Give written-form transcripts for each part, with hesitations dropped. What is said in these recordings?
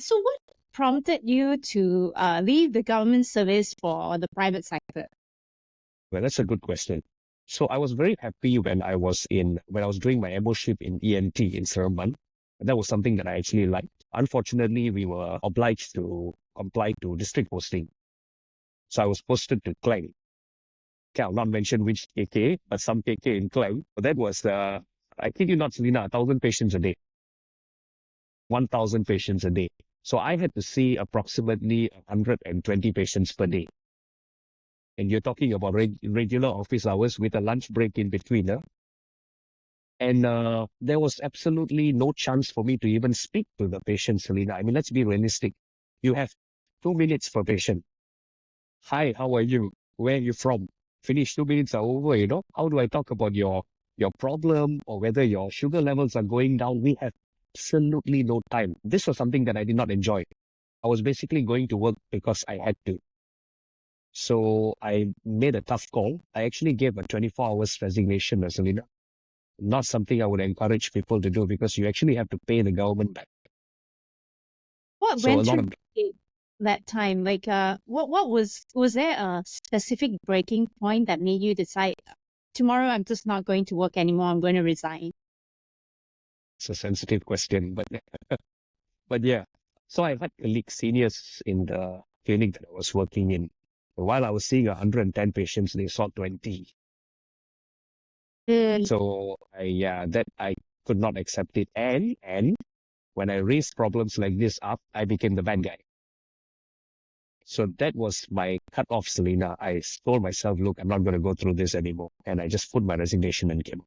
So what prompted you to leave the government service for the private sector? Well, that's a good question. So I was very happy when I was doing my MOship in ENT in Seremban. That was something that I actually liked. Unfortunately, we were obliged to comply to district posting. So I was posted to Klang. Okay, I'll not mention which KK, but some KK in Klang. But that was, I kid you not, Selena, 1,000 patients a day. 1,000 patients a day. So I had to see approximately 120 patients per day. And you're talking about regular office hours with a lunch break in between. And there was absolutely no chance for me to even speak to the patient, Selena. I mean, let's be realistic. You have 2 minutes per patient. Hi, how are you? Where are you from? Finish, 2 minutes are over, How do I talk about your problem or whether your sugar levels are going down? We have absolutely no time. This was something that I did not enjoy. I was basically going to work because I had to. So I made a tough call. I actually gave a 24 hours resignation, Selena. Not something I would encourage people to do because you actually have to pay the government back. What So a went lot through of that time? Like, what was there a specific breaking point that made you decide tomorrow I'm just not going to work anymore, I'm going to resign? it's a sensitive question, but yeah. So I had colleagues, seniors in the clinic that I was working in. While I was seeing 110 patients, they saw 20. So I could not accept it. And when I raised problems like this up, I became the bad guy. So that was my cut-off, Selena. I told myself, look, I'm not going to go through this anymore. And I just put my resignation and came.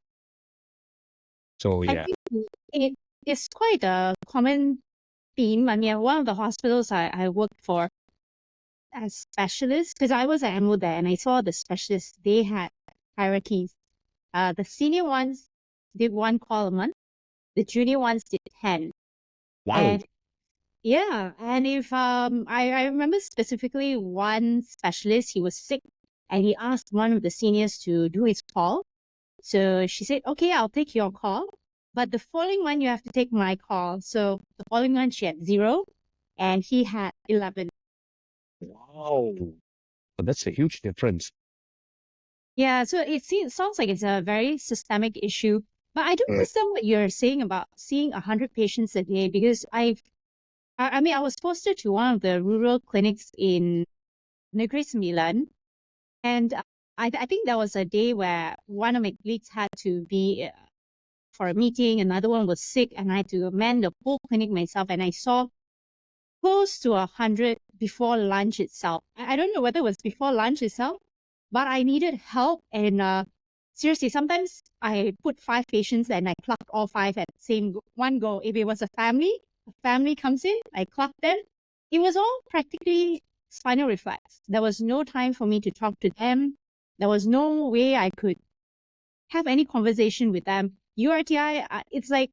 So I yeah. think it is quite a common theme. I mean, one of the hospitals I worked for as specialists, because I was at MO there and I saw the specialists, they had hierarchies. The senior ones did one call a month, the junior ones did 10. Wow. And yeah, and if I remember specifically one specialist, he was sick and he asked one of the seniors to do his call. So she said, okay, I'll take your call, but the following one you have to take my call. So the following one she had 0 and he had 11. Wow. But that's a huge difference. Yeah, so sounds like it's a very systemic issue. But I don't understand what you're saying about seeing 100 patients a day, because I mean, I was posted to one of the rural clinics in Negeri Sembilan, and I think there was a day where one of my colleagues had to be for a meeting, another one was sick, and I had to man the whole clinic myself, and I saw close to 100 before lunch itself. I don't know whether it was before lunch itself, but I needed help, and seriously, sometimes I put 5 patients and I clocked all 5 at the same one go. If it was a family comes in, I clocked them. It was all practically spinal reflex. There was no time for me to talk to them. There was no way I could have any conversation with them. URTI, it's like,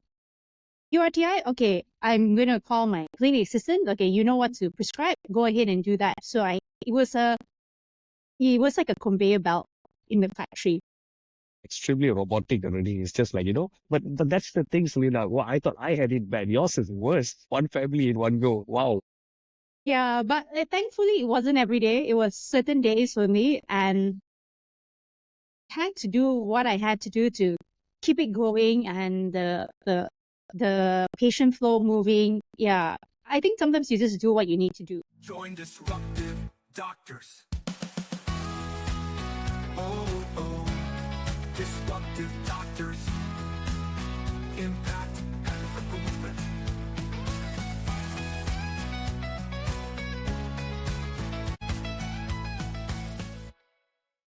URTI, okay, I'm going to call my clinic assistant. Okay, you know what to prescribe. Go ahead and do that. So it was like a conveyor belt in the factory. Extremely robotic already. It's just like, but that's the thing, Selena. Well, I thought I had it bad. Yours is worse. One family in one go. Wow. Yeah, but thankfully it wasn't every day. It was certain days for me, and had to do what I had to do to keep it going and the patient flow moving. Yeah, I think sometimes you just do what you need to do. Join disruptive doctors. Oh, disruptive doctors. Impact